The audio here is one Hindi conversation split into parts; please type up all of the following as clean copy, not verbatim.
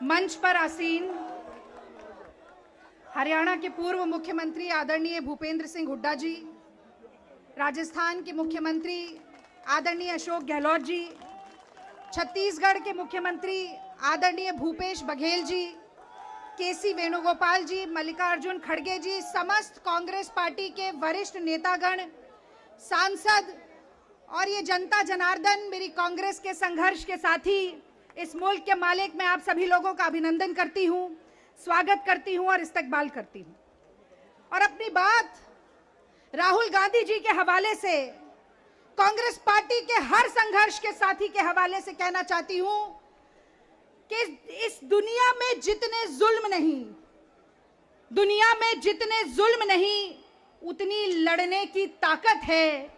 मंच पर आसीन हरियाणा के पूर्व मुख्यमंत्री आदरणीय भूपेंद्र सिंह हुड्डा जी, राजस्थान के मुख्यमंत्री आदरणीय अशोक गहलोत जी, छत्तीसगढ़ के मुख्यमंत्री आदरणीय भूपेश बघेल जी, केसी वेणुगोपाल जी, मल्लिकार्जुन खड़गे जी, समस्त कांग्रेस पार्टी के वरिष्ठ नेतागण, सांसद और ये जनता जनार्दन, मेरी कांग्रेस के संघर्ष के साथी, इस मुल्क के मालिक, मैं आप सभी लोगों का अभिनंदन करती हूं, स्वागत करती हूं और इस्तकबाल करती हूं। और अपनी बात राहुल गांधी जी के हवाले से, कांग्रेस पार्टी के हर संघर्ष के साथी के हवाले से कहना चाहती हूं कि इस दुनिया में जितने जुल्म नहीं, उतनी लड़ने की ताकत है।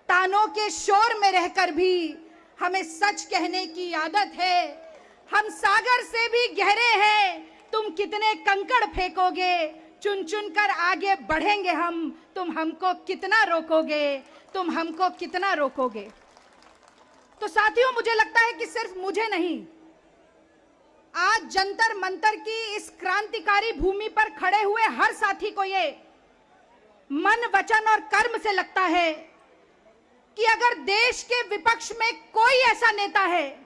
तानों के शोर में रहकर भी हमें सच कहने की आदत है। हम सागर से भी गहरे हैं, तुम कितने कंकड़ फेंकोगे, चुन चुन कर आगे बढ़ेंगे हम, तुम हमको कितना रोकोगे। तो साथियों, मुझे लगता है कि सिर्फ मुझे नहीं, आज जंतर मंतर की इस क्रांतिकारी भूमि पर खड़े हुए हर साथी को ये मन, वचन और कर्म से लगता है कि अगर देश के विपक्ष में कोई ऐसा नेता है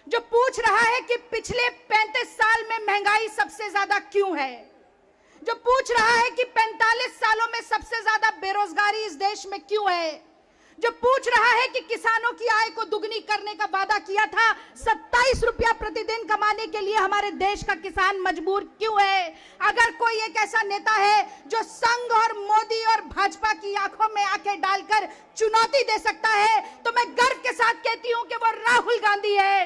जो पूछ रहा है कि पिछले 35 साल में महंगाई सबसे ज्यादा क्यों है, जो पूछ रहा है कि 45 सालों में सबसे ज्यादा बेरोजगारी इस देश में क्यों है, जो पूछ रहा है कि किसानों की आय को दुगनी करने का वादा किया था, 27 रुपया प्रतिदिन कमाने के लिए हमारे देश का किसान मजबूर क्यों है, अगर कोई एक ऐसा नेता है जो संघ और मोदी और भाजपा की आंखों में आंखें डालकर चुनौती दे सकता है, तो मैं गर्व के साथ कहती हूं कि वो राहुल गांधी है।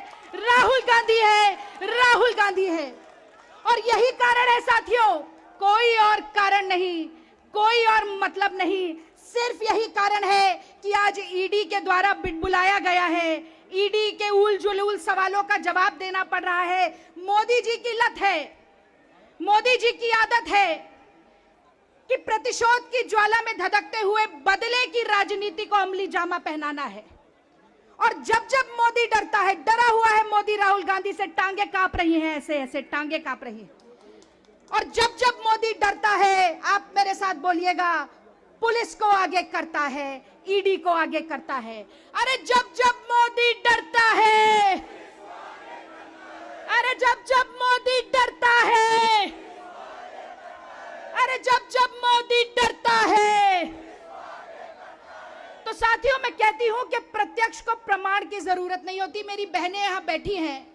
और यही कारण है साथियों, कोई और कारण नहीं, कोई और मतलब नहीं, सिर्फ यही कारण है कि आज ईडी के द्वारा बुलाया गया है, ईडी के उल जुलूल सवालों का जवाब देना पड़ रहा है। मोदी जी की लत है, मोदी जी की आदत है कि प्रतिशोध की ज्वाला में धधकते हुए बदले की राजनीति को अमली जामा पहनाना है। और जब जब मोदी डरता है, डरा हुआ है मोदी राहुल गांधी से, टांगे कांप रही हैं, ऐसे टांगे कांप रही हैं। और जब जब मोदी डरता है, आप मेरे साथ बोलिएगा, पुलिस को आगे करता है, ईडी को आगे करता है। अरे जब जब मोदी डरता है, अरे जब जब मोदी डरता है, अरे जब जब मोदी डरता है, तो साथियों मैं कहती हूं कि प्रत्यक्ष को प्रमाण की जरूरत नहीं होती। मेरी बहनें यहां बैठी हैं,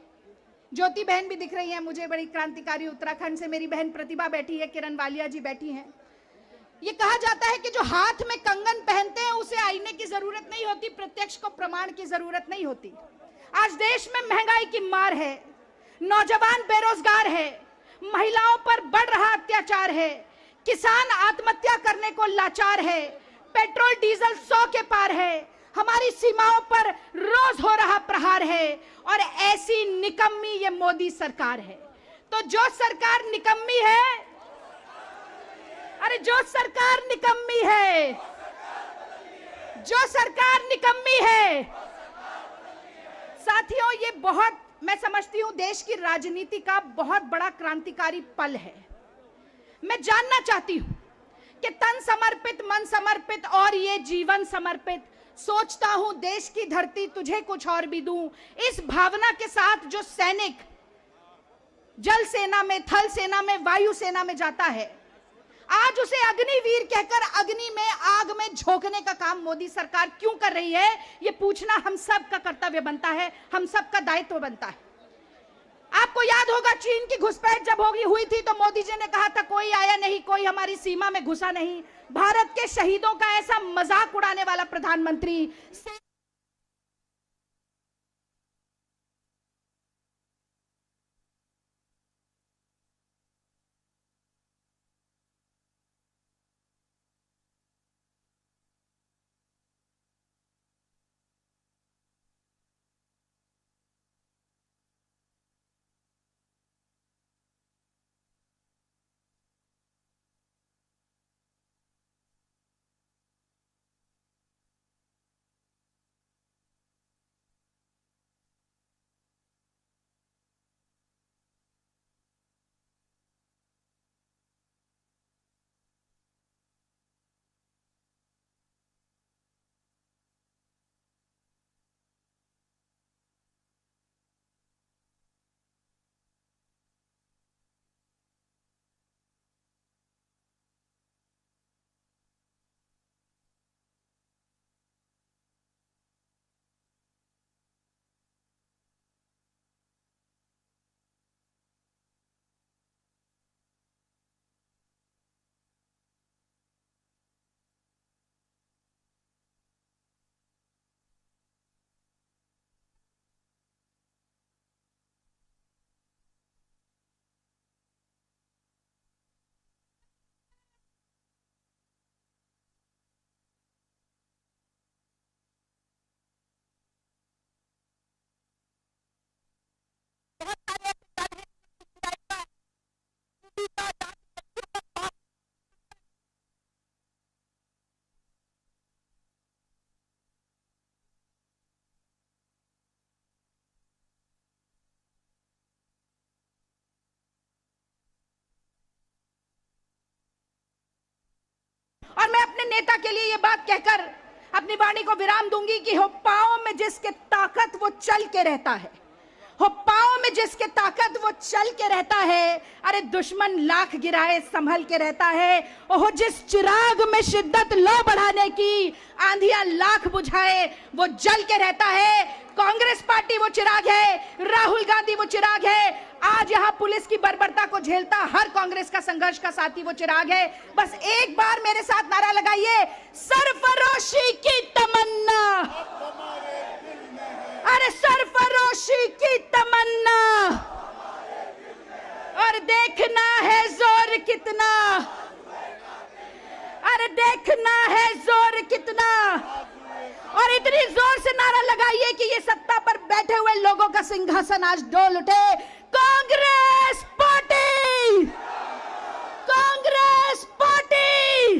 ज्योति बहन भी दिख रही है मुझे, बड़ी क्रांतिकारी उत्तराखंड से मेरी बहन प्रतिभा बैठी है, किरण वालिया जी बैठी हैं। ये कहा जाता है कि जो हाथ में कंगन पहनते हैं उसे आईने की जरूरत नहीं होती, प्रत्यक्ष को प्रमाण की जरूरत नहीं होती। आज देश में महंगाई की मार है, नौजवान बेरोजगार है, महिलाओं पर बढ़ रहा अत्याचार है, किसान आत्महत्या करने को लाचार है, पेट्रोल डीजल 100 के पार है, हमारी सीमाओं पर रोज हो रहा प्रहार है, और ऐसी निकम्मी ये मोदी सरकार है। तो जो सरकार निकम्मी है, अरे जो सरकार निकम्मी है, जो सरकार निकम्मी है, साथियों ये बहुत, मैं समझती हूं देश की राजनीति का बहुत बड़ा क्रांतिकारी पल है। मैं जानना चाहती हूं कि तन समर्पित, मन समर्पित और ये जीवन समर्पित, सोचता हूं देश की धरती तुझे कुछ और भी दूं, इस भावना के साथ जो सैनिक जल सेना में, थल सेना में, वायु सेना में जाता है, आज उसे अग्निवीर कहकर अग्नि में, आग में झोंकने का काम मोदी सरकार क्यों कर रही है, ये पूछना हम सब का कर्तव्य बनता है, हम सब का दायित्व बनता है। आपको याद होगा चीन की घुसपैठ जब हुई थी तो मोदी जी ने कहा था कोई आया नहीं, कोई हमारी सीमा में घुसा नहीं। भारत के शहीदों का ऐसा मजाक उड़ाने वाला प्रधानमंत्री और मैं अपने नेता के लिए ये बात कहकर अपनी वाणी को विराम दूंगी कि हो पांव में जिसके ताकत वो चल के रहता है, हो पांव में जिसके ताकत वो चल के रहता है, अरे दुश्मन लाख गिराए संभल के रहता है। ओह जिस चिराग में शिद्दत लो बढ़ाने की आंधियां लाख बुझाए वो जल के रहता है। कांग्रेस पार्टी वो चिराग है, राहुल गांधी वो चिराग है। आज यहां पुलिस की बर्बरता को झेलता हर कांग्रेस का संघर्ष का साथी वो चिराग है। बस एक बार मेरे साथ नारा लगाइए, सरफरोशी की तमन्ना, अरे सरफरोशी की तमन्ना, और देखना है जोर कितना, अरे देखना है जोर कितना। और इतनी जोर से नारा लगाइए कि ये सत्ता पर बैठे हुए लोगों का सिंहासन आज डोल उठे। Congress party, Congress party,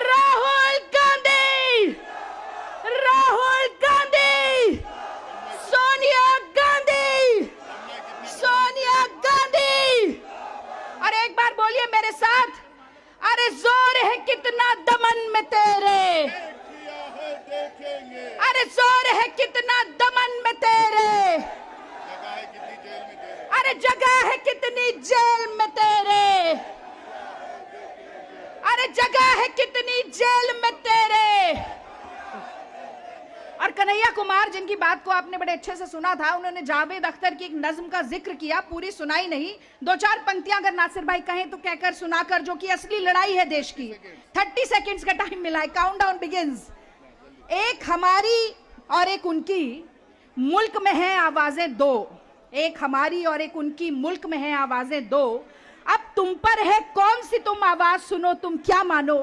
Rahul Gandhi, Rahul Gandhi, Sonia Gandhi, Sonia Gandhi. और एक बार बोलिए मेरे साथ, अरे जोर है कितना दमन में तेरे, अरे जोर है कितना दमन में तेरे, अरे जगह है कितनी जेल में तेरे, अरे जगह है कितनी जेल में तेरे। और कन्हैया कुमार जिनकी बात को आपने बड़े अच्छे से सुना था, उन्होंने जावेद अख्तर की एक नज्म का जिक्र किया, पूरी सुनाई नहीं, दो चार पंक्तियां अगर नासिर भाई कहें तो कहकर सुनाकर, जो कि असली लड़ाई है देश की। 30 सेकंड्स का टाइम मिला है, काउंटडाउन बिगिंस। एक हमारी और एक उनकी, मुल्क में है आवाजें दो, एक हमारी और एक उनकी, मुल्क में है आवाजें दो। अब तुम पर है कौन सी तुम आवाज सुनो, तुम क्या मानो।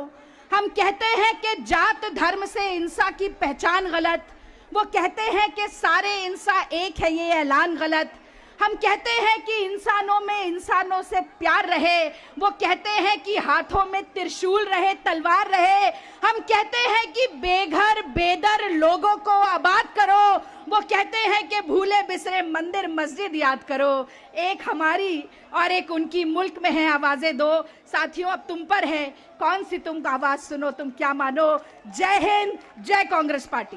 हम कहते हैं कि जात धर्म से इंसान की पहचान गलत, वो कहते हैं कि सारे इंसान एक है, ये ऐलान गलत। हम कहते हैं कि इंसानों में इंसानों से प्यार रहे, वो कहते हैं कि हाथों में त्रिशूल रहे, तलवार रहे। हम कहते हैं कि बेघर बेदर लोगों को आबाद करो, वो कहते हैं कि भूले बिसरे मंदिर मस्जिद याद करो। एक हमारी और एक उनकी, मुल्क में है आवाजें दो। साथियों अब तुम पर है कौन सी तुम आवाज सुनो, तुम क्या मानो। जय हिंद, जय कांग्रेस पार्टी।